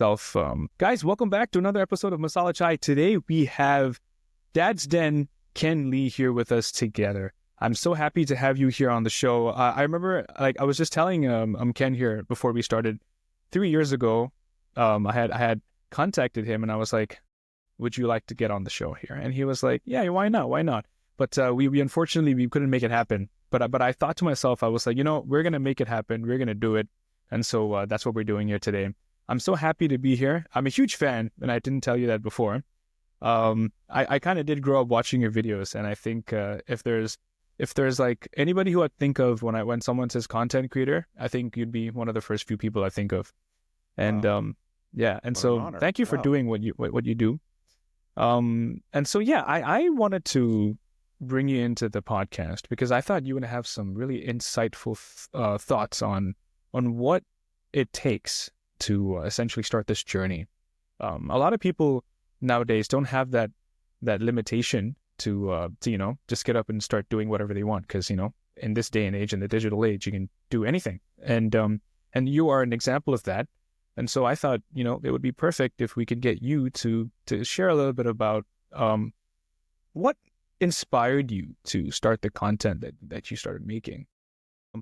Self. Guys, welcome back to another episode of Masala Chai. Today we have Dad's Den, Ken Lee here with us together. I'm so happy to have you here on the show. I remember, I was just telling Ken here before we started. 3 years ago, I had contacted him and I was like, "Would you like to get on the show here?" And he was like, "Yeah, why not? Why not?" But we unfortunately we couldn't make it happen. But I thought to myself, I was like, we're gonna make it happen. We're gonna do it. And so that's what we're doing here today. I'm so happy to be here. I'm a huge fan, and I didn't tell you that before. I kind of did grow up watching your videos, and I think if there's like anybody who I think of when someone says content creator, I think you'd be one of the first few people I think of. And Wow, yeah, and what an so honor. thank you for Wow. doing what you do. And so yeah, I wanted to bring you into the podcast because I thought you would have some really insightful thoughts on what it takes to essentially start this journey. A lot of people nowadays don't have that limitation to just get up and start doing whatever they want because in this day and age, in the digital age, you can do anything, and you are an example of that. And so I thought it would be perfect if we could get you to share a little bit about what inspired you to start the content that you started making,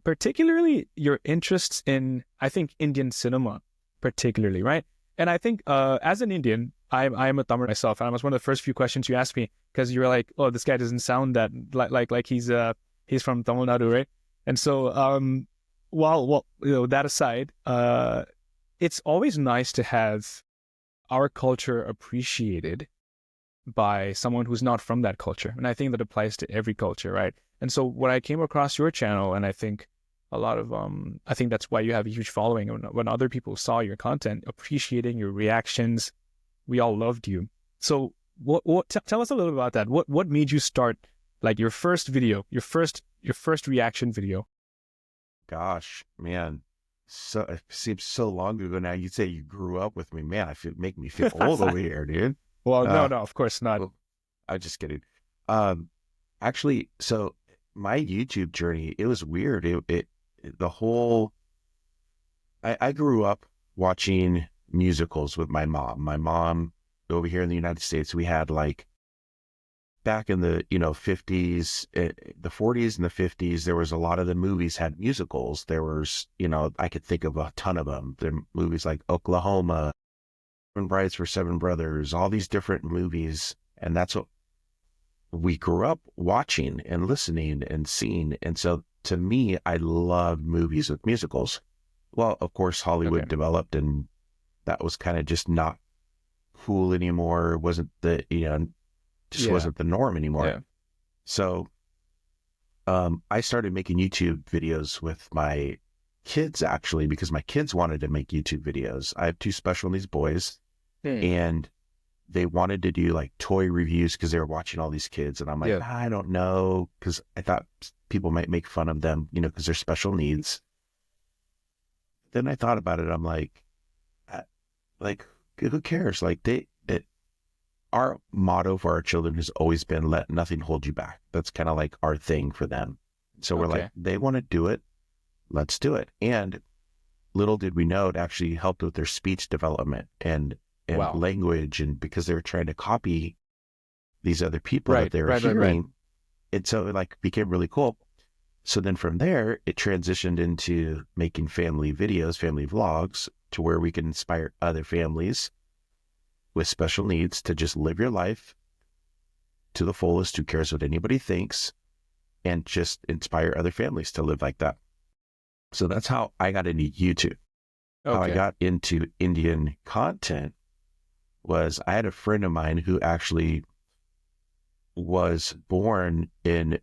particularly your interests in, I think, Indian cinema, particularly, right? And I think as an Indian, I'm a Tamil myself, and that was one of the first few questions you asked me because you were like, "Oh, this guy doesn't sound that like he's from Tamil Nadu, right?" And so while that aside, it's always nice to have our culture appreciated by someone who's not from that culture, and I think that applies to every culture, right? And so when I came across your channel, and I think a lot of I think that's why you have a huge following. When other people saw your content, appreciating your reactions, we all loved you. So tell us a little about that. What made you start like your first video, your first reaction video? Gosh, man. So it seems so long ago now. You'd say you grew up with me. Man, make me feel old over here, dude. Well, no, Uh, of course not. well, I'm just kidding. Um, actually, so my YouTube journey, it was weird. The whole, I grew up watching musicals with my mom. My mom over here in the United States, we had like back in the 50s, the 40s and the 50s, there was a lot of the movies had musicals. There was, I could think of a ton of them. There are movies like Oklahoma, Seven Brides for Seven Brothers, all these different movies. And that's what we grew up watching and listening and seeing. And so to me, I loved movies with musicals. Well, of course, Hollywood Okay. developed and that was kind of just not cool anymore. It wasn't just Yeah. wasn't the norm anymore. Yeah. So I started making YouTube videos with my kids actually, because my kids wanted to make YouTube videos. I have two special needs boys Hmm. and they wanted to do like toy reviews because they were watching all these kids. And I'm like, Yeah. I don't know, because I thought people might make fun of them, because they're special needs. Then I thought about it. I'm like, uh, like, who cares? Like our motto for our children has always been, let nothing hold you back. That's kind of like our thing for them. So we're like, Okay. they want to do it. Let's do it. And little did we know, it actually helped with their speech development and Wow. language. And because they were trying to copy these other people that Right. they were Right. Right. Right. hearing. And so it like became really cool. So then from there, it transitioned into making family videos, family vlogs, to where we can inspire other families with special needs to just live your life to the fullest. Who cares what anybody thinks, and just inspire other families to live like that. So that's how I got into YouTube. How I Okay. got into Indian content was I had a friend of mine who actually was born in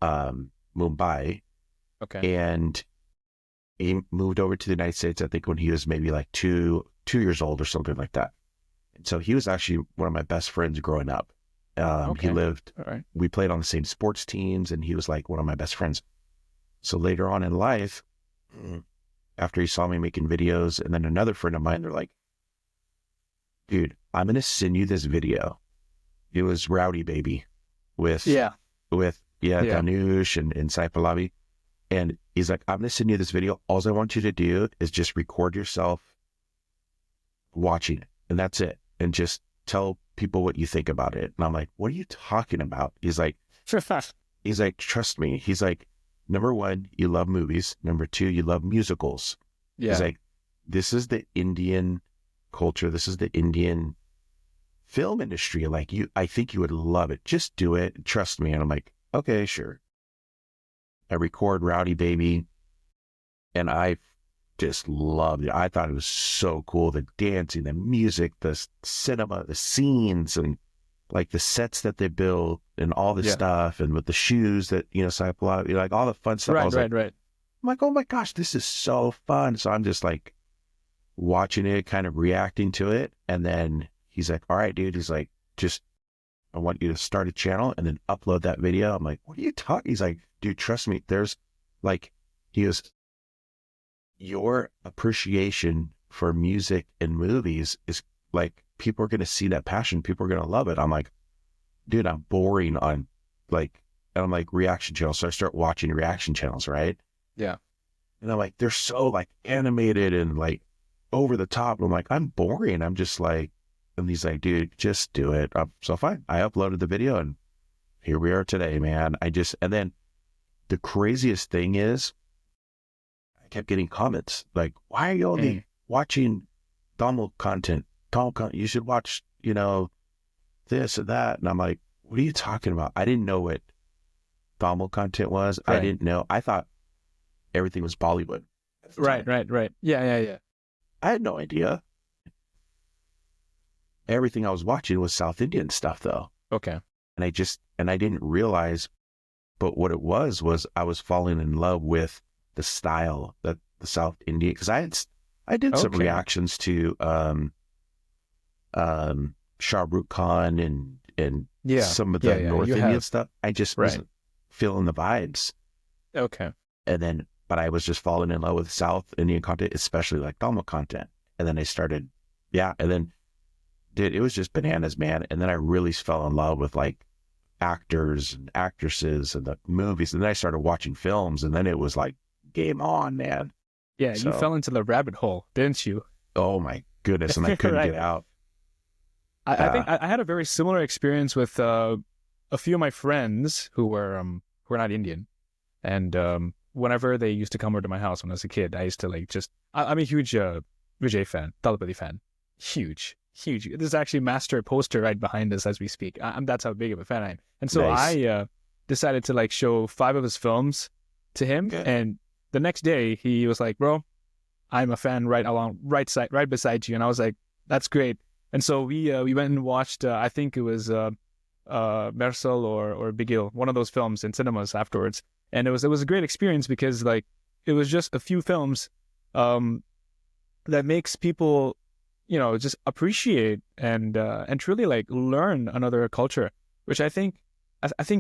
Mumbai, Okay. and he moved over to the United States, I think when he was maybe like two years old or something like that. And so he was actually one of my best friends growing up. He Okay. lived, All right. we played on the same sports teams, and he was like one of my best friends. So later on in life, after he saw me making videos, and then another friend of mine, they're like, dude, I'm going to send you this video. It was Rowdy Baby with, Yeah. yeah, Yeah. Danush and Sai Pallavi. And he's like, I'm going to send you this video. All I want you to do is just record yourself watching it, and that's it. And just tell people what you think about it. And I'm like, what are you talking about? He's like, trust me. He's like, number one, you love movies. Number two, you love musicals. He's Yeah. like, this is the Indian culture. This is the Indian film industry. Like I think you would love it. Just do it. Trust me. And I'm like, okay, sure. I record Rowdy Baby, and I just loved it. I thought it was so cool. The dancing, the music, the cinema, the scenes, and like the sets that they build and all this stuff, and with the shoes that, cycle out, like all the fun stuff. I was Right. I'm like, oh my gosh, this is so fun. So I'm just like watching it, kind of reacting to it. And then he's like, all right, dude. He's like, I want you to start a channel and then upload that video. I'm like, what are you talking? He's like, dude, trust me. There's like, he goes, your appreciation for music and movies is like, people are going to see that passion. People are going to love it. I'm like, dude, I'm boring on like, and I'm like, reaction channels. So I start watching reaction channels, right? Yeah. And I'm like, they're so like animated and like over the top. I'm like, I'm boring. I'm just like, and he's like, dude, just do it. So fine. I uploaded the video and here we are today, man. And then the craziest thing is I kept getting comments like, why are you only watching Donald content? You should watch, this or that. And I'm like, what are you talking about? I didn't know what Donald content was. Right. I didn't know. I thought everything was Bollywood. Right. Yeah. I had no idea. Everything I was watching was South Indian stuff though. Okay. And I didn't realize, but what it was I was falling in love with the style that the South Indian, because I did some reactions to Shah Rukh Khan and some of the North Indian stuff. I just wasn't feeling the vibes. Okay. And then, but I was just falling in love with South Indian content, especially like Tamil content. And then I started, and then, dude, it was just bananas, man. And then I really fell in love with like actors and actresses and the movies. And then I started watching films, and then it was like game on, man. Yeah, you fell into the rabbit hole, didn't you? Oh my goodness. And I couldn't get out. I think I had a very similar experience with a few of my friends who were not Indian. And whenever they used to come over to my house when I was a kid, I used to like I'm a huge Vijay fan, Talapati fan. Huge. There's actually a master poster right behind us as we speak. That's how big of a fan I am. And so I decided to like show 5 of his films to him. Okay. And the next day he was like, bro, I'm a fan right beside you. And I was like, that's great. And so we went and watched, I think it was MASALA or Bigil, one of those films in cinemas afterwards. And it was a great experience because like it was just a few films that makes people, just appreciate and truly like learn another culture, which I think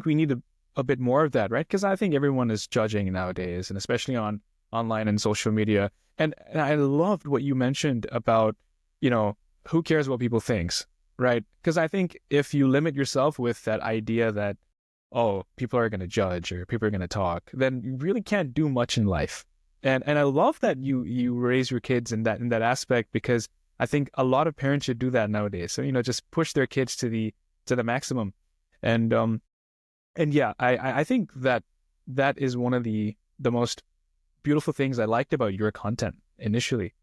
we need a bit more of that, right? Because I think everyone is judging nowadays, and especially on online and social media. And I loved what you mentioned about, who cares what people thinks, right? Because I think if you limit yourself with that idea that, oh, people are going to judge or people are going to talk, then you really can't do much in life. And I love that you raise your kids in that aspect, because I think a lot of parents should do that nowadays. So, just push their kids to the maximum. And yeah, I think that is one of the most beautiful things I liked about your content initially.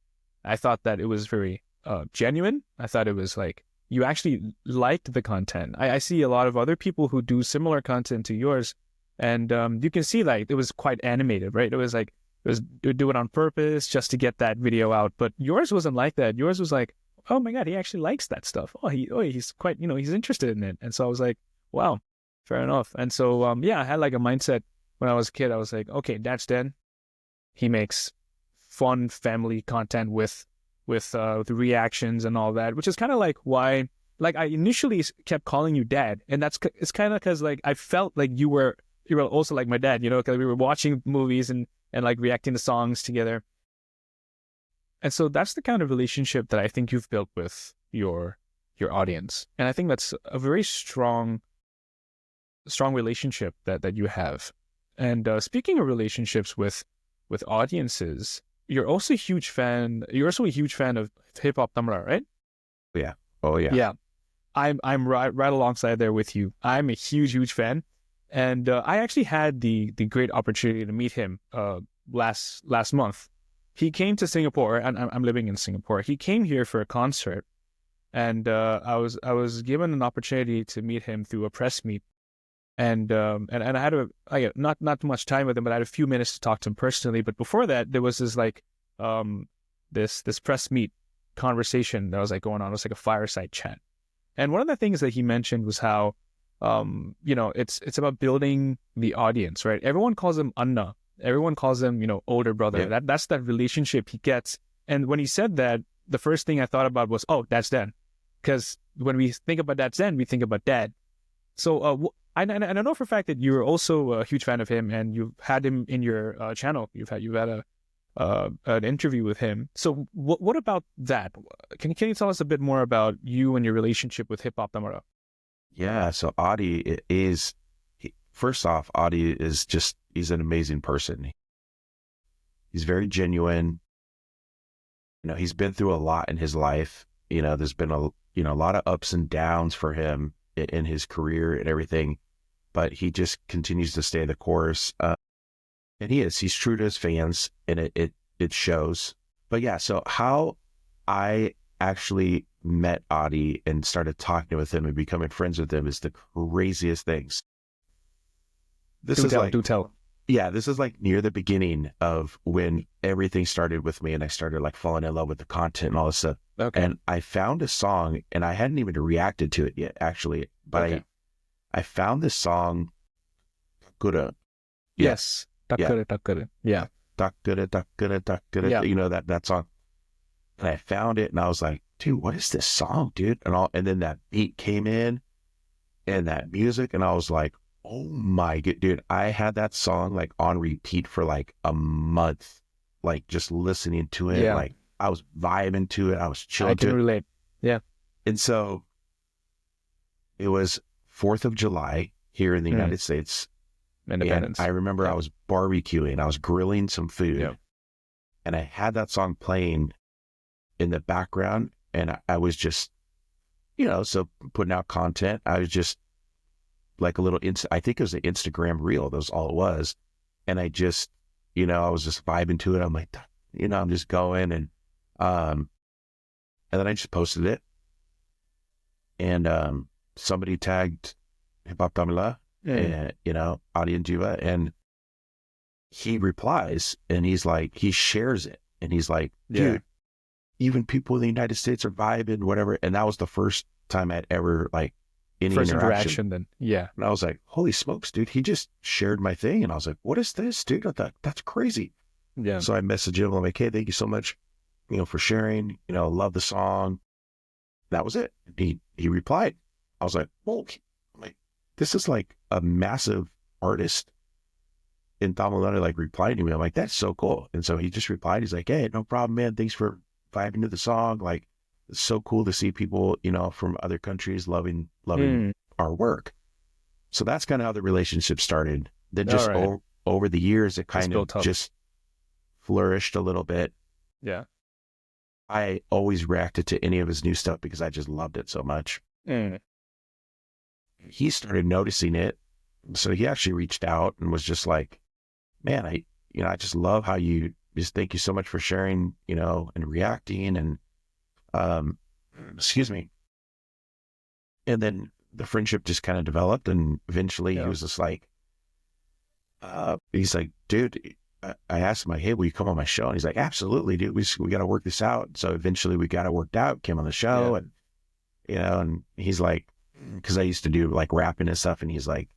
I thought that it was very genuine. I thought it was like, you actually liked the content. I see a lot of other people who do similar content to yours, and you can see like it was quite animated, right? It was like, you do it on purpose just to get that video out. But yours wasn't like that. Yours was like, oh my God, he actually likes that stuff. He's quite, he's interested in it. And so I was like, wow, fair enough. And so, I had like a mindset when I was a kid. I was like, okay, that's Den. He makes fun family content with the reactions and all that, which is kind of like why, like I initially kept calling you dad. And it's kind of because like I felt like you were also like my dad, because we were watching movies and like reacting to songs together. And so that's the kind of relationship that I think you've built with your audience. And I think that's a very strong relationship that you have. And speaking of relationships with audiences, you're also a huge fan. You're also a huge fan of hip hop Tamra, right? Yeah. Oh yeah. Yeah. I'm right alongside there with you. I'm a huge fan, and I actually had the great opportunity to meet him last month. He came to Singapore, and I'm living in Singapore. He came here for a concert, and I was given an opportunity to meet him through a press meet, and I had not too much time with him, but I had a few minutes to talk to him personally. But before that, there was this like this press meet conversation that was like going on. It was like a fireside chat. And one of the things that he mentioned was how, it's about building the audience, right? Everyone calls him Anna. Everyone calls him, older brother. Yeah. That's that relationship he gets. And when he said that, the first thing I thought about was, oh, that's Dan. Because when we think about that's Dan, we think about dad. So I know for a fact that you're also a huge fan of him, and you've had him in your channel. You've had an interview with him. So what about that? Can you tell us a bit more about you and your relationship with Hip Hop Tamara? Yeah. So Adi is, first off, Adi is he's an amazing person. He's very genuine. He's been through a lot in his life. There's been a lot of ups and downs for him in his career and everything, but he just continues to stay the course. And he's true to his fans, and it shows. But yeah, so how I actually met Adi and started talking with him and becoming friends with him is the craziest things. Do tell. Yeah, this is like near the beginning of when everything started with me, and I started like falling in love with the content and all this stuff. Okay. And I found a song, and I hadn't even reacted to it yet, actually. But Okay. I found this song, Takura. Yes. Yeah. Takure. Yeah. Takura, Takura, Takura. Yeah. That song. And I found it, and I was like, dude, what is this song, dude? And then that beat came in, and that music, and I was like, oh my god, dude, I had that song like on repeat for like a month, like just listening to it. Yeah. Like I was vibing to it. I was chilling I can to it. relate. Yeah. And so it was 4th of July here in the United States. Independence. And I remember I was barbecuing, I was grilling some food, and I had that song playing in the background, and I was just, so putting out content. I was just like a little, I think it was an Instagram reel. That was all it was. And I just, I was just vibing to it. I'm like, I'm just going. And then I just posted it. And somebody tagged Hip Hop Tamila, and, Adi and Jiva. And he replies, and he's like, he shares it. And he's like, dude, even people in the United States are vibing, whatever. And that was the first time I'd ever like, any first interaction then. Yeah. And I was like, holy smokes, dude, he just shared my thing. And I was like, what is this, dude? I thought, that's crazy. Yeah. So I messaged him. I'm like, hey, thank you so much, for sharing, love the song. That was it. He replied. I was like, whoa, this is like a massive artist in Tamil Nadu, like replying to me. I'm like, that's so cool. And so he just replied. He's like, hey, no problem, man. Thanks for vibing to the song. Like, it's so cool to see people, from other countries loving our work. So that's kind of how the relationship started. Then just over the years, it kind of just flourished a little bit. Yeah. I always reacted to any of his new stuff because I just loved it so much. He started noticing it. So he actually reached out and was just like, man, I just love how you just, thank you so much for sharing, and reacting, and excuse me. And then the friendship just kind of developed, and eventually he was just like, he's like, dude, I asked him, like, hey, will you come on my show? And he's like, absolutely, dude. We got to work this out. So eventually we got it worked out, came on the show, and, and he's like, because I used to do like rapping and stuff. And he's like,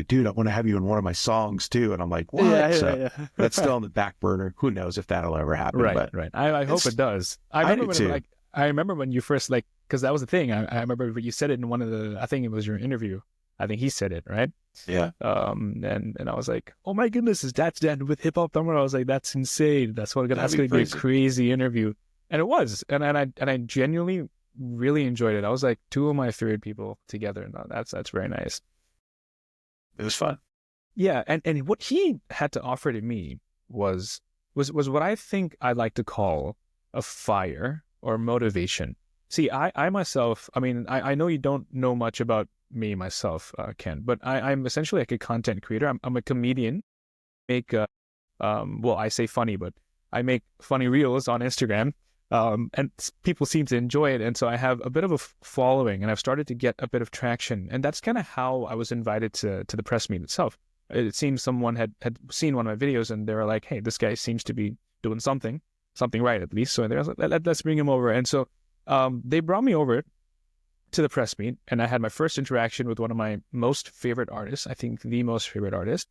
dude, I want to have you in one of my songs too. And I'm like, what? Yeah. That's still on the back burner. Who knows if that'll ever happen. Right. I hope it does. I remember when you first, like, because that was the thing. I remember you said it in one of I think it was your interview. I think he said it, right? Yeah. And I was like, oh my goodness, that's Dan with Hip Hop Tamara. I was like, that's insane. That's going to be a crazy interview. And it was. And I genuinely really enjoyed it. I was like 2 of my favorite people together. And that's very nice. It was fun. Yeah. And what he had to offer to me was was what I think I like to call a fire or motivation. See, I myself, I mean, I know you don't know much about me myself, Ken, but I'm essentially like a content creator. I'm a comedian. Make well, I say funny, but I make funny reels on Instagram, and people seem to enjoy it, and so I have a bit of a following, and I've started to get a bit of traction, and that's kind of how I was invited to the press meet itself. It seems someone had seen one of my videos, and they were like, "Hey, this guy seems to be doing something right at least." So they was like, "Let's bring him over," and so they brought me over to the press meet, and I had my first interaction with one of my most favorite artists. I think the most favorite artist.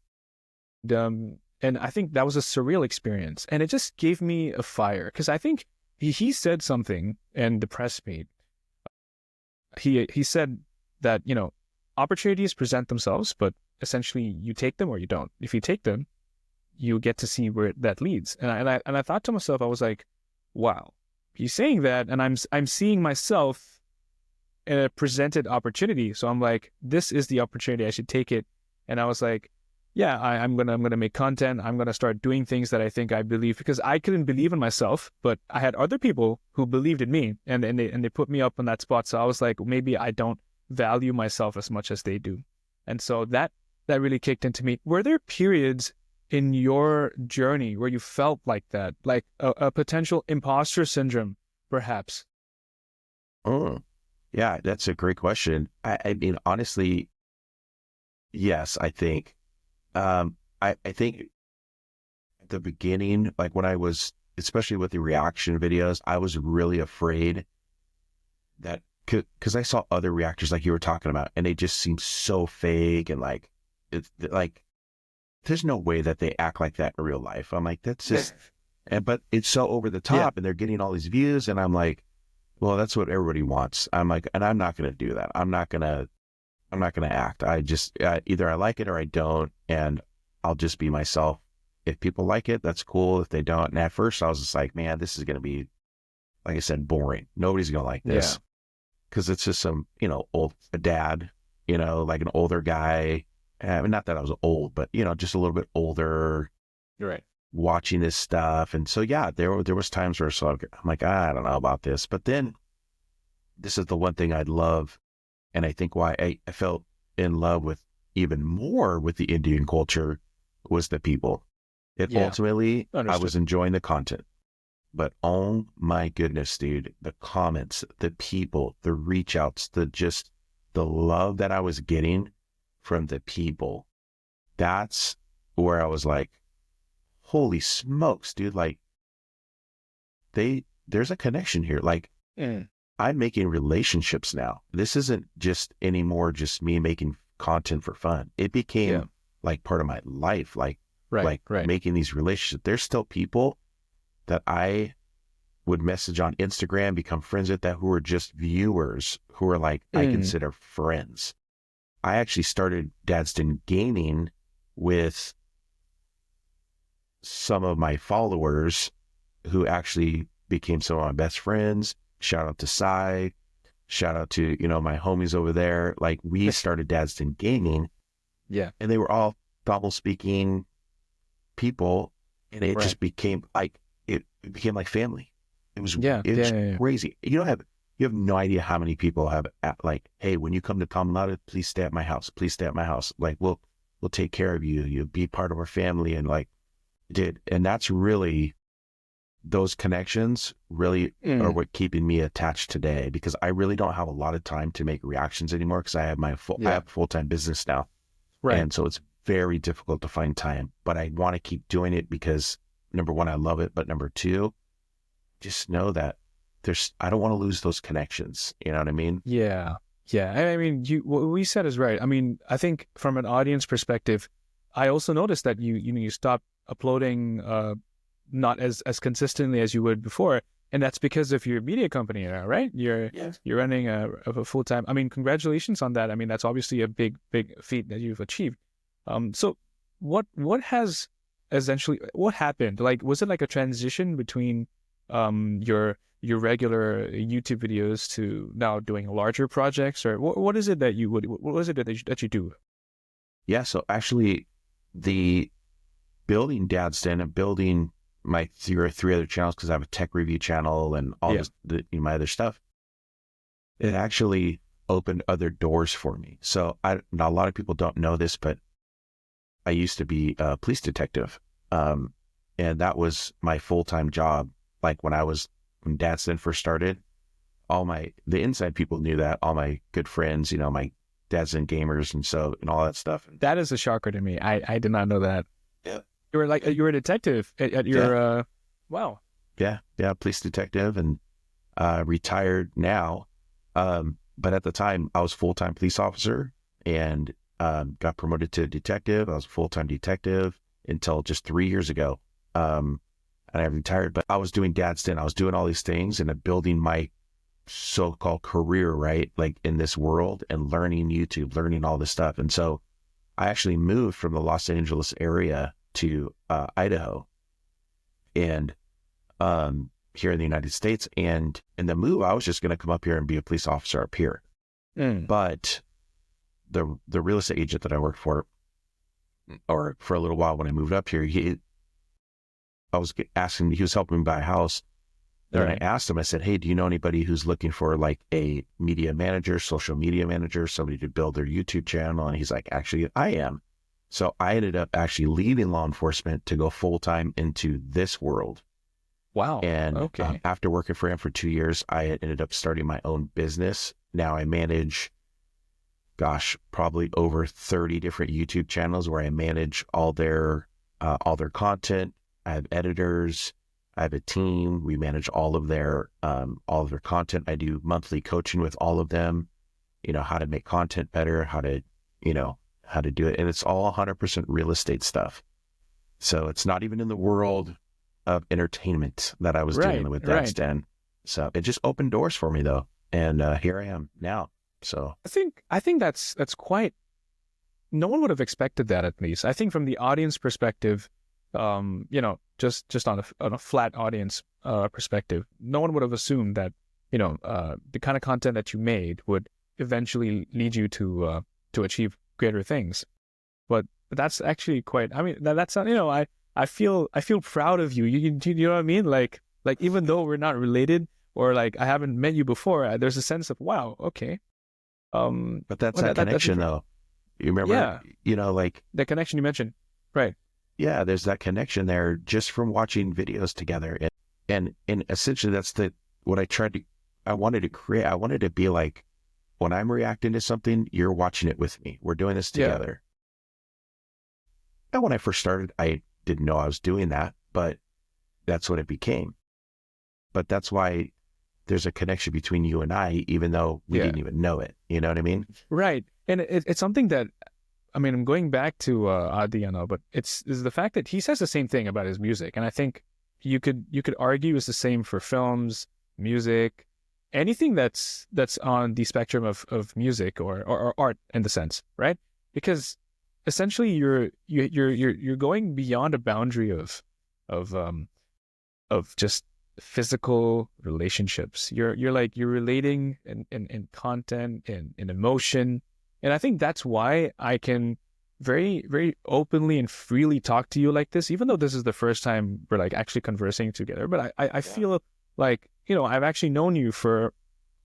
And I think that was a surreal experience. And it just gave me a fire because I think he said something in the press meet. He said that, opportunities present themselves, but essentially you take them or you don't. If you take them, you get to see where that leads. And I thought to myself, I was like, wow, he's saying that, and I'm seeing myself in a presented opportunity. So I'm like, this is the opportunity. I should take it. And I was like, yeah, I'm gonna make content. I'm gonna start doing things that I think I believe, because I couldn't believe in myself, but I had other people who believed in me, and they put me up on that spot. So I was like, maybe I don't value myself as much as they do, and so that really kicked into me. Were there periods in your journey where you felt like that, like a potential imposter syndrome, perhaps? Oh, yeah, that's a great question. I mean, honestly, yes, I think. I think at the beginning, like when I was, especially with the reaction videos, I was really afraid that, because I saw other reactors like you were talking about, and they just seem so fake, and like, it's like, there's no way that they act like that in real life. I'm like, that's just, but it's so over the Yeah, top, and they're getting all these views, and I'm like, well, that's what everybody wants. I'm like, and I'm not going to do that. I'm not going to act. I just, either I like it or I don't, and I'll just be myself. If people like it, that's cool. If they don't, and at first I was just like, man, this is going to be, like I said, boring. Nobody's going to like yeah, this, because it's just some, a dad, like an older guy. I mean, not that I was old, but just a little bit older, you're right. watching this stuff. And so, yeah, there was times where I'm like, I don't know about this, but then this is the one thing I'd love. And I think why I felt in love with even more with the Indian culture was the people. It Yeah, ultimately, I understood. was enjoying the content, but oh my goodness, dude, the comments, the people, the reach outs, the love that I was getting from the people. That's where I was like, holy smokes, dude. Like there's a connection here. Like, Mm, I'm making relationships now. This isn't just anymore just me making content for fun. It yeah, became like part of my life, right, like right. making these relationships. There's still people that I would message on Instagram, become friends with, that who are just viewers, who are like I Mm, consider friends. I actually started Dadston Gaming with some of my followers who actually became some of my best friends. Shout out to CHAII. Shout out to, my homies over there. Like, we started Dadston Gaming, yeah, and they were all Tamil speaking people, and it right. just became like, it became like family. Yeah, It yeah, was yeah, yeah. crazy. You have no idea how many people have like, hey, when you come to Tamil Nadu, please stay at my house. Please stay at my house. Like, we'll take care of you. You'll be part of our family. And like, and that's really, those connections really are Mm, what keeping me attached today, because I really don't have a lot of time to make reactions anymore, because I yeah, have full-time business now. right. And so it's very difficult to find time, but I want to keep doing it because, number one, I love it. But number two, just know that I don't want to lose those connections. You know what I mean? Yeah, yeah. And I mean, what we said is right. I mean, I think from an audience perspective, I also noticed that you stopped uploading not as consistently as you would before, and that's because of your media company now, right? Yes. You're running a full time. I mean, congratulations on that. I mean, that's obviously a big feat that you've achieved. So what has essentially what happened? Like, was it like a transition between your regular YouTube videos to now doing larger projects, or what is it that what is it that you do? Yeah. So actually, the building Dadston and building my three other channels, because I have a tech review channel and all Yeah. this, my other stuff, it actually opened other doors for me. So now a lot of people don't know this, but I used to be a police detective. And that was my full-time job. Like when Dadson first started, the inside people knew that, all my good friends, my Dadson gamers and all that stuff. That is a shocker to me. I did not know that. Yeah. You were a detective at your, wow. Yeah. Yeah. Police detective, and retired now. But at the time I was full-time police officer, and got promoted to detective. I was a full-time detective until just 3 years ago. And I retired, but I was doing Dadson. I was doing all these things and building my so-called career, right? Like in this world, and learning YouTube, learning all this stuff. And so I actually moved from the Los Angeles area to Idaho, and here in the United States. And in the move, I was just going to come up here and be a police officer up here. But the real estate agent that I worked for, or for a little while when I moved up here, he was helping me buy a house. And I asked him, I said, hey, do you know anybody who's looking for like a media manager, social media manager, somebody to build their YouTube channel? And he's like, actually, I am. So I ended up actually leaving law enforcement to go full-time into this world. Wow. And Okay. after working for him for 2 years, I ended up starting my own business. Now I manage, probably over 30 different YouTube channels where I manage all their content. I have editors. I have a team. We manage all of their content. I do monthly coaching with all of them, how to make content better, how to do it. And it's all 100% real estate stuff. So it's not even in the world of entertainment that I was doing with Dad's Den. So it just opened doors for me though. And here I am now. So I think that's quite, no one would have expected that, at least. I think from the audience perspective, just on a flat audience perspective, no one would have assumed that, the kind of content that you made would eventually lead you to achieve greater things. But that's actually quite, I mean, that's not, I feel proud of you. You know what I mean? Like even though we're not related, or like I haven't met you before, there's a sense of, wow, okay. But that's that connection though. You remember, like the connection you mentioned, right? Yeah, there's that connection there just from watching videos together. And essentially that's what I wanted to create. I wanted to be like, when I'm reacting to something, you're watching it with me. We're doing this together. Yeah. And when I first started, I didn't know I was doing that, but that's what it became. But that's why there's a connection between you and I, even though we didn't even know it. You know what I mean? Right. And it's something that, I mean, I'm going back to Adriano, but it's the fact that he says the same thing about his music. And I think you could argue it's the same for films, music, anything that's on the spectrum of music or art in the sense, right? Because essentially you're going beyond a boundary of just physical relationships. You're relating in content, in emotion. And I think that's why I can very, very openly and freely talk to you like this, even though this is the first time we're like actually conversing together. But I feel like, I've actually known you for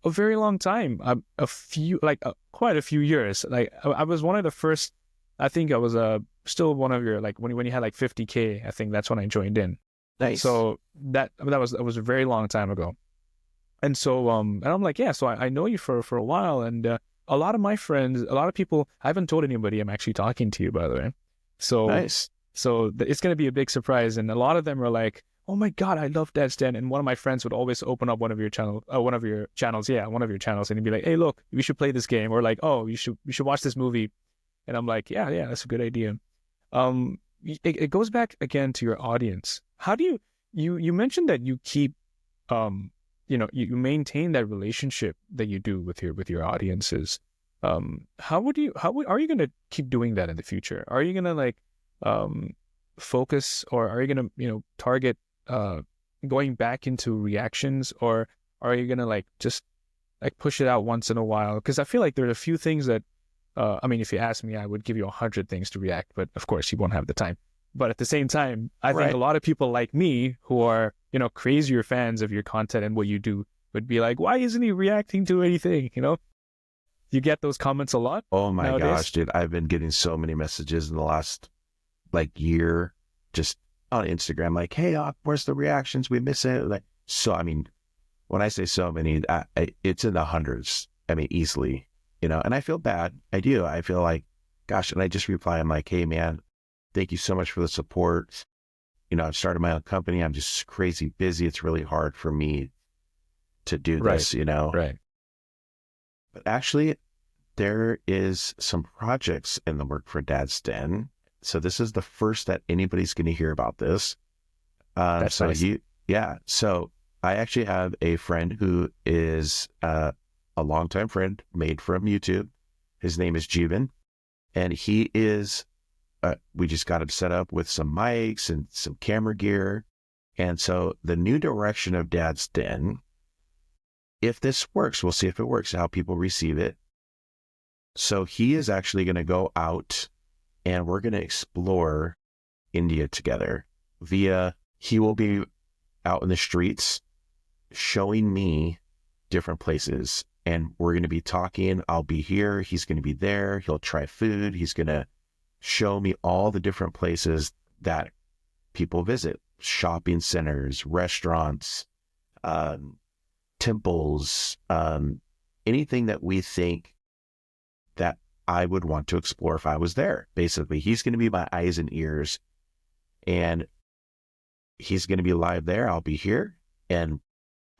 a very long time, quite a few years. Like I was one of the first, I think I was still one of your, like when you had like 50K, I think that's when I joined in. Nice. So that was a very long time ago. And so, and I'm like, yeah, so I know you for a while. And a lot of my friends, a lot of people, I haven't told anybody I'm actually talking to you, by the way. So, nice. So it's going to be a big surprise. And a lot of them are like, oh my God, I love Dad's Den. And one of my friends would always open up one of your channels, and he'd be like, hey, look, we should play this game. Or like, oh, you should watch this movie. And I'm like, yeah, that's a good idea. It goes back again to your audience. How do you mentioned that you keep, you maintain that relationship that you do with your audiences. How are you going to keep doing that in the future? Are you going to like, focus, or are you going to, target, going back into reactions, or are you going to like, just like push it out once in a while? Cause I feel like there are a few things that, I mean, if you ask me, I would give you 100 things to react, but of course you won't have the time. But at the same time, I think Right. a lot of people like me who are, crazier fans of your content and what you do would be like, why isn't he reacting to anything? You get those comments a lot Oh my nowadays. gosh, dude. I've been getting so many messages in the last like year just on Instagram, like, hey, where's the reactions? We miss it. Like, so, I mean, when I say so many, it's in the hundreds. I mean, easily, and I feel bad. I do. I feel like, gosh, and I just reply, I'm like, hey, man, thank you so much for the support. I've started my own company. I'm just crazy busy. It's really hard for me to do Right. this. Right. But actually, there is some projects in the work for Dad's Den. So this is the first that anybody's going to hear about this. That's So nice. yeah. So I actually have a friend who is a longtime friend made from YouTube. His name is Jeevan, and he is. We just got him set up with some mics and some camera gear, and so the new direction of Dad's Den. If this works, we'll see if it works, how people receive it. So he is actually going to go out and we're going to explore India together he will be out in the streets showing me different places, and we're going to be talking. I'll be here. He's going to be there. He'll try food. He's going to show me all the different places that people visit, shopping centers, restaurants, temples, anything that we think that I would want to explore if I was there. Basically, he's going to be my eyes and ears, and he's going to be live there. I'll be here, and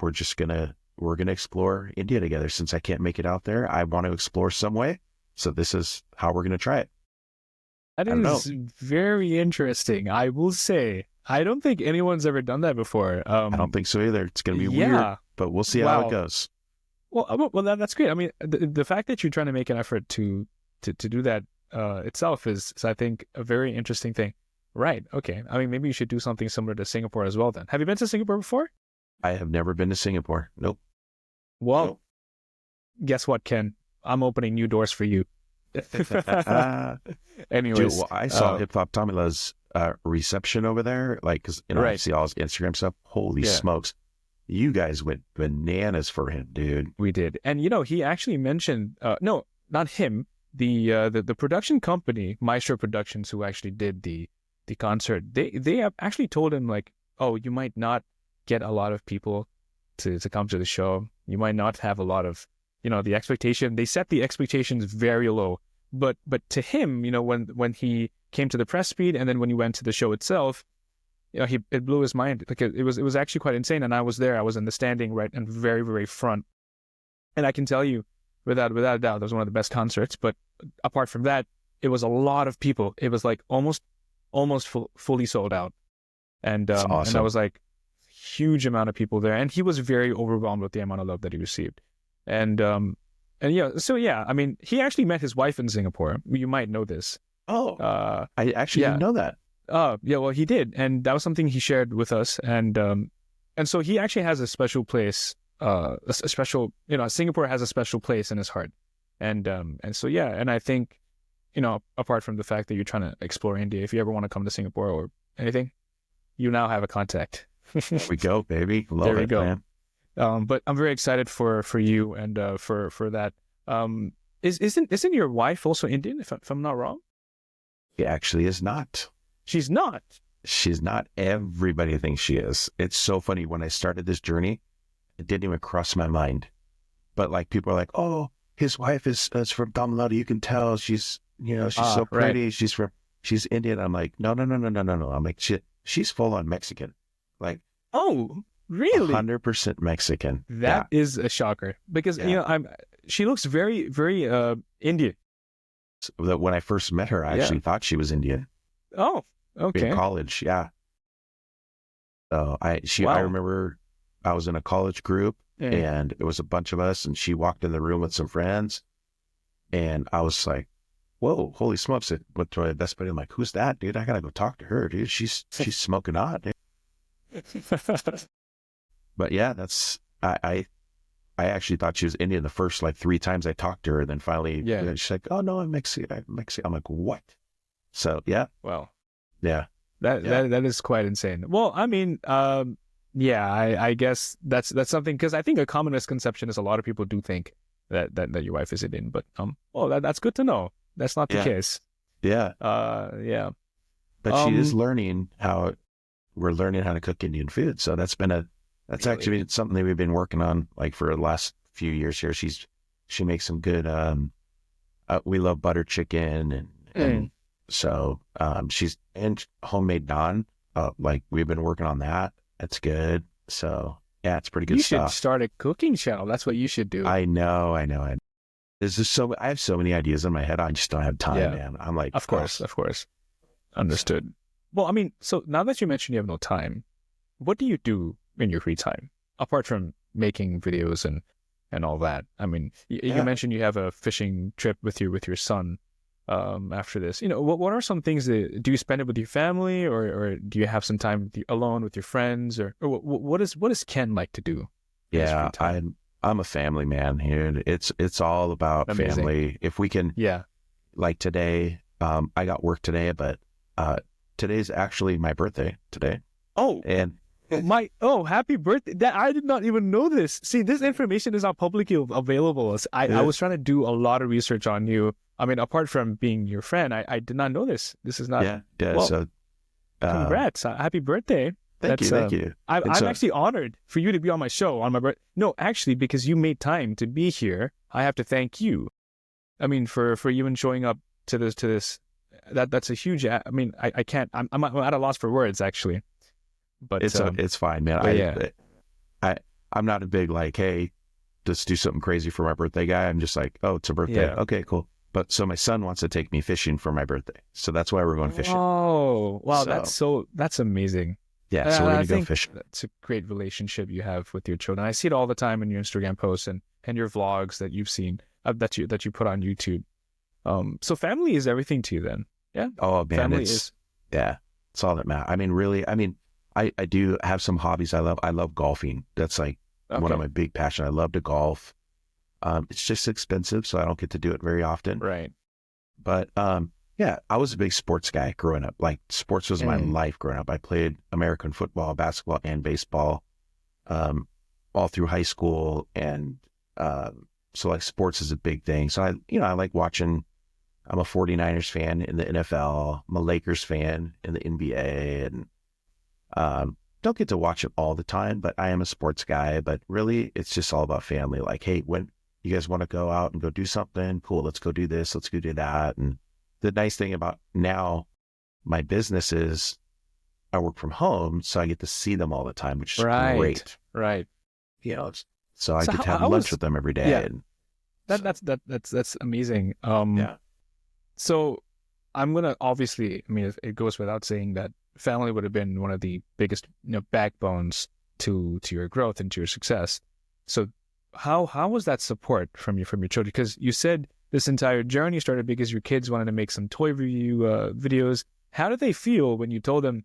we're going to explore India together. Since I can't make it out there, I want to explore some way. So this is how we're going to try it. That I don't know. is very interesting. I will say, I don't think anyone's ever done that before. I don't think so either. It's going to be weird, Yeah. but we'll see how it Wow. goes. Well, that's great. I mean, the fact that you're trying to make an effort to do that itself is, I think, a very interesting thing. Right. Okay. I mean, maybe you should do something similar to Singapore as well then. Have you been to Singapore before? I have never been to Singapore. Nope. Well, Nope. guess what, Ken? I'm opening new doors for you. Anyways, Dude, well, I saw Hip Hop Tomila's reception over there. Like, because I right. see all his Instagram stuff. Holy Yeah. smokes. You guys went bananas for him, dude. We did. And, he actually mentioned, no, not him, the production company, Maestro Productions, who actually did the concert, they have actually told him, like, oh, you might not get a lot of people to come to the show. You might not have a lot of, the expectation. They set the expectations very low. But to him, when he came to the press speed and then when he went to the show itself, it blew his mind. Like it was actually quite insane. And I was there. I was in the standing right and very, very front. And I can tell you, without a doubt, that was one of the best concerts. But apart from that, it was a lot of people. It was like almost fully sold out. And That's awesome. and I was like, huge amount of people there. And he was very overwhelmed with the amount of love that he received. And I mean, he actually met his wife in Singapore. You might know this. Oh, I actually didn't know that. Yeah, well, he did, and that was something he shared with us, and so he actually has a special place, a special, Singapore has a special place in his heart, and so yeah, and I think, apart from the fact that you're trying to explore India, if you ever want to come to Singapore or anything, you now have a contact. There we go, baby. Love There we it, go. man. But I'm very excited for you and for that. Isn't your wife also Indian? If I'm not wrong, She actually is not. she's not. She's not. Everybody thinks she is. It's so funny. When I started this journey, it didn't even cross my mind. But like people are like, "Oh, his wife is from Tamil Nadu. You can tell she's she's so pretty. Right. She's Indian." I'm like, no. I'm like, she's full on Mexican. Like, Oh, really? 100% Mexican. That is a shocker because she looks very, very Indian. That when I first met her, I actually thought she was Indian. Oh, okay. In college, yeah. So I remember I was in a college group and it was a bunch of us, and she walked in the room with some friends, and I was like, "Whoa, holy smokes!" I went to my best buddy. I'm like, "Who's that, dude? I gotta go talk to her, dude. She's smoking hot, dude." But yeah, I actually thought she was Indian the first like 3 times I talked to her, and then finally she's like, "Oh no, I'm Mexican. I'm Mexican." I'm like, "What?" So yeah. Well, Yeah. Yeah. That is quite insane. Well, I mean, yeah, I guess that's something, because I think a common misconception is a lot of people do think that your wife is Indian, but well, that's good to know. That's not the Yeah. case. Yeah. Yeah. But she is Um, learning how we're learning how to cook Indian food. So that's really. actually something that we've been working on like for the last few years here. She makes some good, we love butter chicken and Mm. so, and homemade naan. Like we've been working on that. That's good. So yeah, it's pretty good You should stuff. start a cooking channel. That's what you should do. I know. There's just I have so many ideas in my head. I just don't have time, Yeah, man. I'm like, of oh, course, of course. so Understood. Well, I mean, so now that you mentioned you have no time, what do you do in your free time apart from making videos and all that? I mean, you yeah. mentioned you have a fishing trip with your son after this. What are some things that do you spend it with your family, or do you have some time alone with your friends, or what does Ken like to do in his free Yeah, time? I'm a family man here. It's all about Amazing. family. If we can, Yeah. like today, I got work today, but today's actually my birthday today, Oh, and happy birthday. That I did not even know this. See, this information is not publicly available. I uh, was trying to do a lot of research on you. I mean, apart from being your friend, I did not know this. This is not, yeah. well, So congrats. Happy birthday. That's thank you. And I'm so actually honored for you to be on my show on my birthday. No, actually, because you made time to be here, I have to thank you. I mean, for even showing up to this. That's a huge. I mean, I can't. I'm at a loss for words, actually. But it's fine, man. yeah. I I'm not a big like, hey, just do something crazy for my birthday guy. I'm just like, oh, it's a birthday. Yeah. Okay, cool. But so my son wants to take me fishing for my birthday, so that's why we're going fishing. Oh, wow, So that's amazing. yeah, And so we're I gonna go think fishing. that's a great relationship you have with your children. I see it all the time in your Instagram posts and your vlogs that you've seen, that you put on YouTube. So family is everything to you then. Yeah. Oh man, Family is yeah, it's all that matters. I mean, really, I do have some hobbies. I love golfing. That's like one of okay. my big passions. I love to golf. It's just expensive, so I don't get to do it very often. Right. But yeah, I was a big sports guy growing up. Like sports was my Mm. life growing up. I played American football, basketball, and baseball, um, all through high school, and so like sports is a big thing. So I like watching. I'm a 49ers fan in the NFL. I'm a Lakers fan in the NBA, and don't get to watch it all the time, but I am a sports guy. But really, it's just all about family. Like, hey, when you guys want to go out and go do something, cool, let's go do this, let's go do that. And the nice thing about now, my business is I work from home, so I get to see them all the time, which is Right. great. Right. So I So get to have how lunch was with them every day. yeah, And that so, that's amazing. yeah, So I'm gonna, obviously, I mean, it goes without saying that family would have been one of the biggest, backbones to your growth and to your success. So how was that support from your children? Because you said this entire journey started because your kids wanted to make some toy review videos. How did they feel when you told them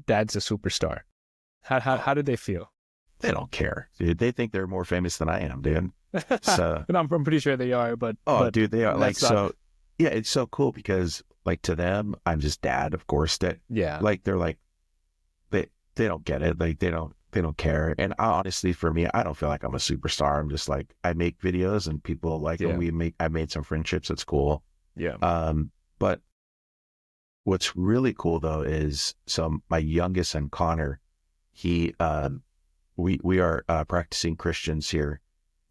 Dad's a superstar? How oh, did they feel? they don't care, dude. They think they're more famous than I am, dude. So, And I'm pretty sure they are, but oh, dude, they are like, that's not. so, yeah, it's so cool because like to them, I'm just dad, of course, that Yeah, like, they're like, they don't get it. Like they don't care. And honestly, for me, I don't feel like I'm a superstar. I'm just like, I make videos and people like them. yeah, I made some friendships. It's cool. yeah. But what's really cool though is, so my youngest son, Connor, he, we are practicing Christians here,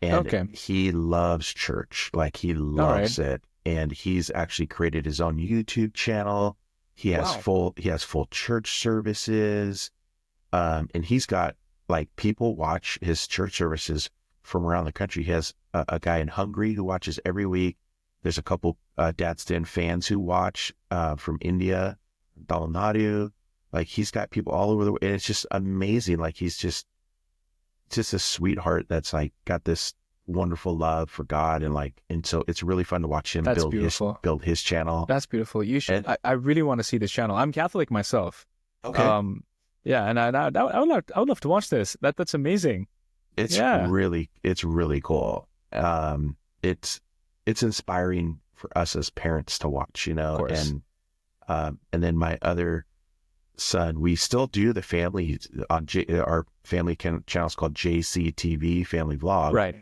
and Okay, he loves church. Like he all right. loves it. And he's actually created his own YouTube channel. Wow. He has full church services. And he's got like people watch his church services from around the country. He has a guy in Hungary who watches every week. There's a couple Dad Stand fans who watch from India, Tamil Nadu. Like he's got people all over the world, and it's just amazing. Like he's just a sweetheart that's like got this wonderful love for God, and like, and so it's really fun to watch him That's beautiful. build his channel. That's beautiful. You should. And I really want to see this channel. I'm Catholic myself. okay, Um, yeah, and I would love to watch this. That's amazing. Yeah, it's really cool. It's inspiring for us as parents to watch, of course. and then my other son, we still do the family on our family channel is called JCTV Family Vlog. Right.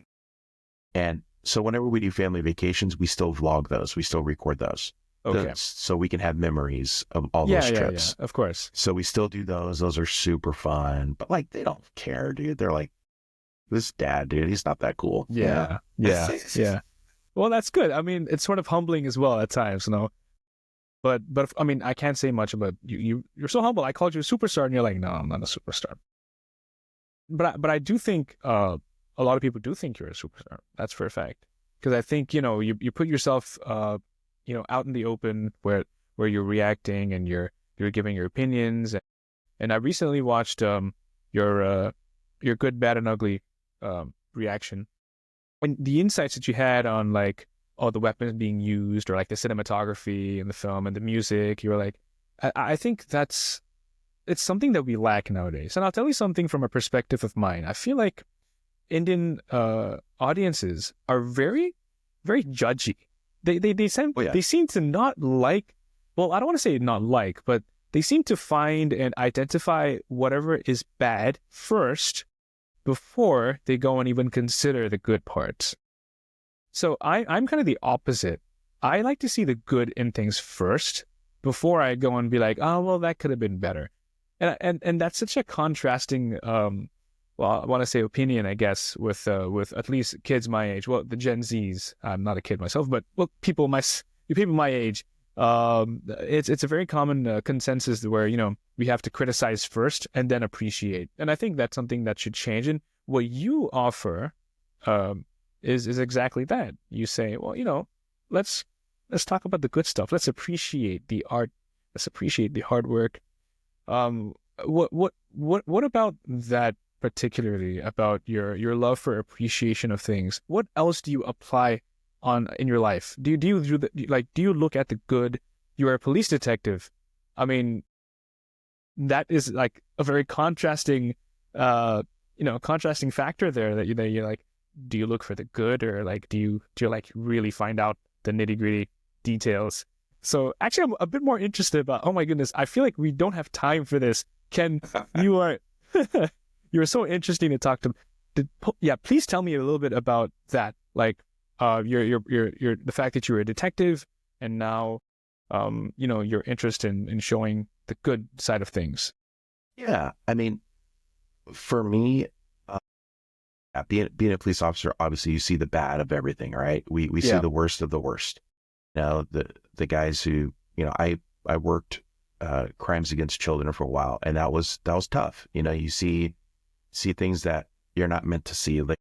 And so whenever we do family vacations, we still vlog those. We still record those. Okay. So we can have memories of all Yeah, those yeah, trips. yeah. Of course. So we still do those. Those are super fun. But like, they don't care, dude. They're like, this dad, dude, he's not that cool. Yeah, yeah, yeah. Well, that's good. I mean, it's sort of humbling as well at times, you know. But I mean, I can't say much about you. You're so humble. I called you a superstar, and you're like, no, I'm not a superstar. But I do think a lot of people do think you're a superstar. That's for a fact. Because I think, you know, you put yourself you know, out in the open where you're reacting and you're giving your opinions. And I recently watched your Good, Bad, and Ugly reaction, and the insights that you had on like all the weapons being used, or like the cinematography in the film and the music. You were like, I think it's something that we lack nowadays. And I'll tell you something from a perspective of mine. I feel like Indian audiences are very, very judgy. They seem to not like. Well, I don't want to say not like, but they seem to find and identify whatever is bad first before they go and even consider the good parts. So I'm kind of the opposite. I like to see the good in things first before I go and be like, oh, well, that could have been better. And that's such a contrasting, well, I want to say opinion, I guess, with at least kids my age. Well, the Gen Zs. I'm not a kid myself, but well, people my age. It's a very common consensus where, you know, we have to criticize first and then appreciate. And I think that's something that should change. And what you offer is exactly that. You say, well, you know, let's talk about the good stuff. Let's appreciate the art. Let's appreciate the hard work. What about that particularly, about your love for appreciation of things? What else do you apply on in your life? Do you look at the good? You're a police detective. I mean, that is like a very contrasting contrasting factor there, that you're like, do you look for the good, or like do you like really find out the nitty-gritty details? So actually I'm a bit more interested about, oh my goodness, I feel like we don't have time for this. Ken, you are you're so interesting to talk to. Please tell me a little bit about that. Like your the fact that you're a detective, and now you know, your interest in showing the good side of things. Yeah, I mean, for me, being a police officer, obviously you see the bad of everything, right? We see the worst of the worst. You know, the guys who, you know, I worked crimes against children for a while, and that was tough. You know, you see things that you're not meant to see. Like,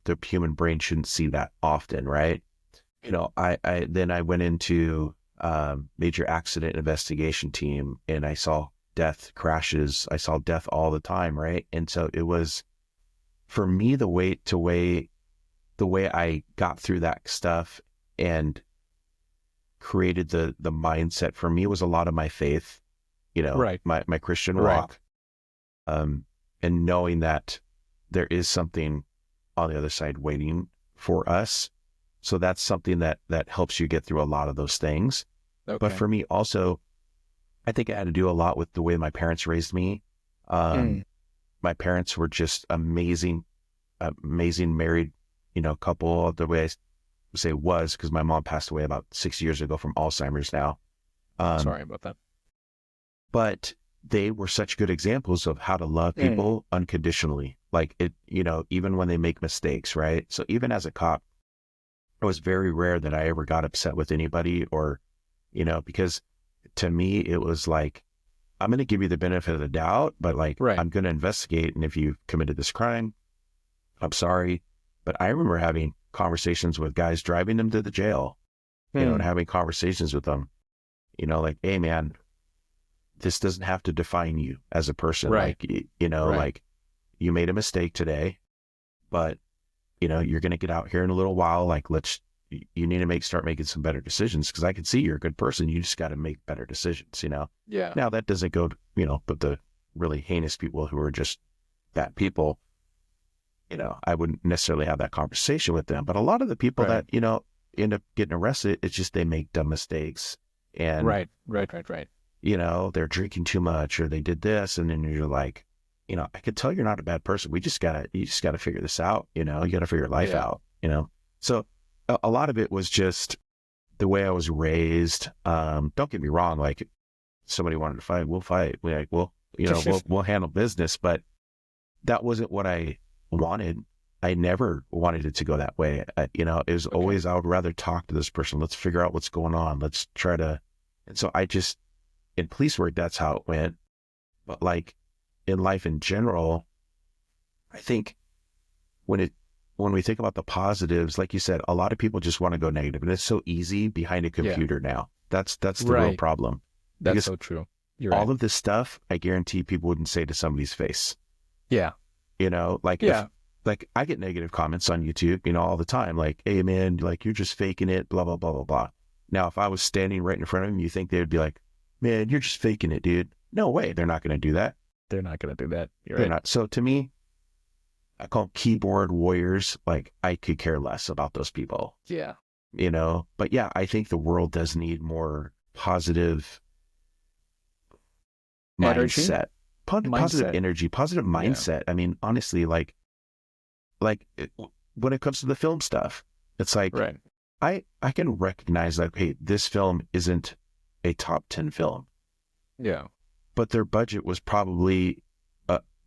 the human brain shouldn't see that often, right? You know, I went into major accident investigation team, and I saw death crashes. I saw death all the time, right? And so it was, for me, the way I got through that stuff and created the mindset for me was a lot of my faith, you know, Right. my Christian walk, and knowing that there is something on the other side waiting for us. So that's something that helps you get through a lot of those things. Okay. But for me also, I think it had to do a lot with the way my parents raised me. My parents were just amazing married, you know, couple. The way I say was, because my mom passed away about 6 years ago from Alzheimer's now. Sorry about that. But they were such good examples of how to love people unconditionally. Like, it, you know, even when they make mistakes, right? So even as a cop, it was very rare that I ever got upset with anybody, or, you know, because to me, it was like, I'm going to give you the benefit of the doubt, but like, I'm going to investigate. And if you committed this crime, I'm sorry. But I remember having conversations with guys, driving them to the jail, you know, and having conversations with them, you know, like, hey man, this doesn't have to define you as a person. Like, you know, like, you made a mistake today, but you know, you're going to get out here in a little while. Like, you need to start making some better decisions, because I can see you're a good person. You just got to make better decisions, you know? Yeah. Now that doesn't go, you know, but the really heinous people who are just bad people, you know, I wouldn't necessarily have that conversation with them. But a lot of the people that, you know, end up getting arrested, it's just they make dumb mistakes. And Right. they're drinking too much or they did this. And then you're like, I could tell you're not a bad person. You just gotta figure this out. You gotta figure your life Yeah. out. So a lot of it was just the way I was raised. Don't get me wrong. Like somebody wanted to fight, we'll fight. We'll handle business, but that wasn't what I wanted. I never wanted it to go that way. It was Okay. always, I would rather talk to this person. Let's figure out what's going on. Let's try to, and so in police work, that's how it went. But like in life in general, I think when we think about the positives, like you said, a lot of people just want to go negative, and it's so easy behind a Yeah. computer now. That's the real Right. problem, That's because so true. You're right. all of this stuff, I guarantee people wouldn't say to somebody's face. Yeah. Like if Yeah. like I get negative comments on YouTube, all the time, like, hey man, like you're just faking it, blah, blah, blah, blah, blah. Now, if I was standing right in front of them, you think they would be like, man, you're just faking it, dude. No way. They're not going to do that. They're not going to do that. You're They're right. not. So to me, I call them keyboard warriors. Like I could care less about those people, Yeah. but yeah, I think the world does need more positive Energy, mindset, positive mindset. energy, positive Yeah. mindset. I mean, honestly, when it comes to the film stuff, it's like Right. I can recognize that, hey, this film isn't a top 10 film, Yeah. but their budget was probably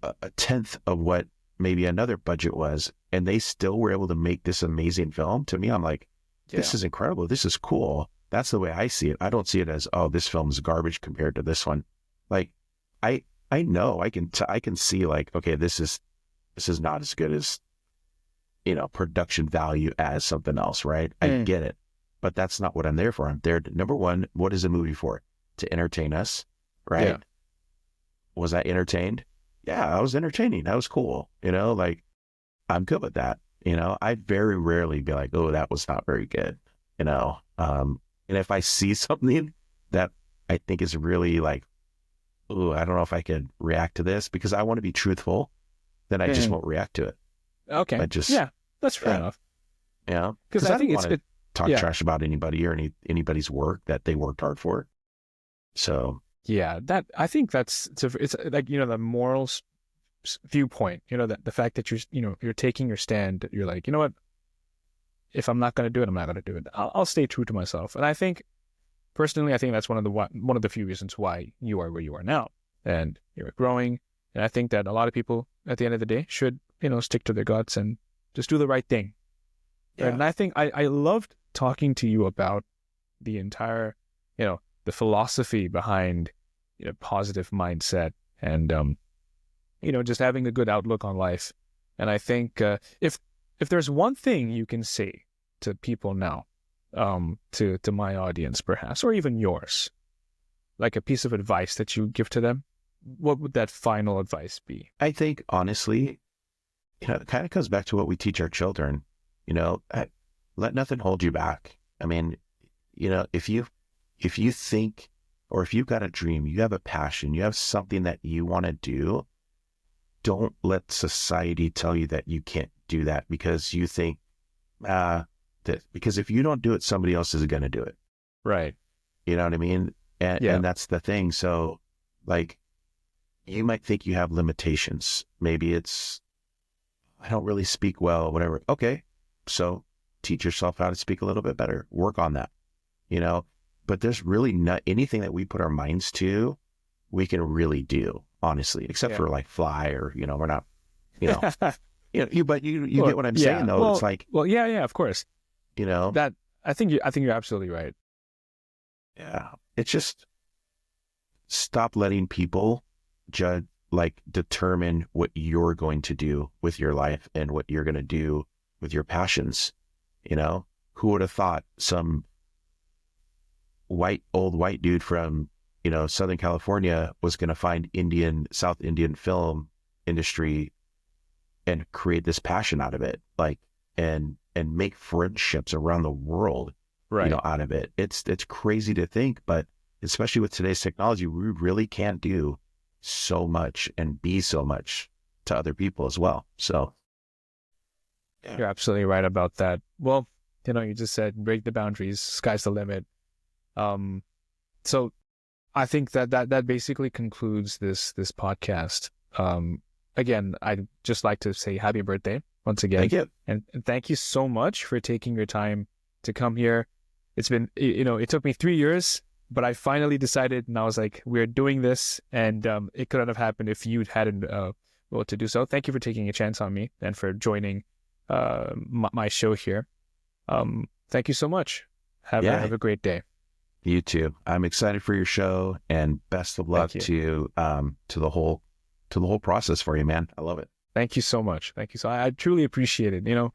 a tenth of what maybe another budget was, and they still were able to make this amazing film. To me, I'm like, this Yeah. is incredible. This is cool. That's the way I see it. I don't see it as, oh, this film is garbage compared to this one. Like, I know I can see like, okay, this is not as good as production value as something else, right? I Mm. get it, but that's not what I'm there for. I'm there to, number one, what is a movie for? To entertain us, Yeah. right? Was I entertained? Yeah, I was entertaining. That was cool. Like I'm good with that. I very rarely be like, oh, that was not very good. And if I see something that I think is really like, oh, I don't know if I could react to this because I want to be truthful, then I just Mm. won't react to it. Okay. I just, Yeah. That's fair yeah, enough. Because because I I don't think want to talk yeah. trash about anybody or anybody's work that they worked hard for. So Yeah. I think it's like, the morals viewpoint, that the fact that you're taking your stand, you're like, you know what? If I'm not going to do it, I'm not going to do it. I'll stay true to myself. And I think, personally, I think that's one of the few reasons why you are where you are now, and you're growing. And I think that a lot of people, at the end of the day, should stick to their guts and just do the right thing. Right? yeah, And I think I loved talking to you about the entire, the philosophy behind positive mindset and just having a good outlook on life. And I think if there's one thing you can say to people now, to my audience perhaps, or even yours, like a piece of advice that you give to them, what would that final advice be? I think honestly, it kind of comes back to what we teach our children. Let nothing hold you back. I mean, if you think, or if you've got a dream, you have a passion, you have something that you want to do, don't let society tell you that you can't do that because you think, because if you don't do it, somebody else is going to do it. Right. You know what I mean? Yeah. And that's the thing. So like, you might think you have limitations. Maybe it's, I don't really speak well, whatever. Okay. So teach yourself how to speak a little bit better. Work on that, you know, but there's really not anything that we put our minds to, we can really do, honestly, except Yeah. for like fly or, we're not, you know, but you Well, get what I'm saying yeah. though. It's Well, like, well, yeah, yeah, of course. you know, That I think you're absolutely right. yeah, it's just stop letting people judge, like determine what you're going to do with your life and what you're going to do with your passions. Who would have thought some old white dude from, Southern California was going to find South Indian film industry and create this passion out of it, like, and make friendships around the world, Right. out of it. It's crazy to think, but especially with today's technology, we really can't do so much and be so much to other people as well. So, yeah, You're absolutely right about that. Well, you just said break the boundaries, sky's the limit. Um, so I think that basically concludes this podcast. Again, I'd just like to say happy birthday once Thank again, you. and thank you so much for taking your time to come here. It's been, it took me 3 years, but I finally decided, and I was like, we're doing this, and it couldn't have happened if you hadn't well to do so. Thank you for taking a chance on me and for joining my show here. Thank you so much. Yeah, Have a great day. you too. I'm excited for your show, and best of luck Thank you. to the whole process for you, man. I love it. Thank you so much. Thank you. So I truly appreciate it.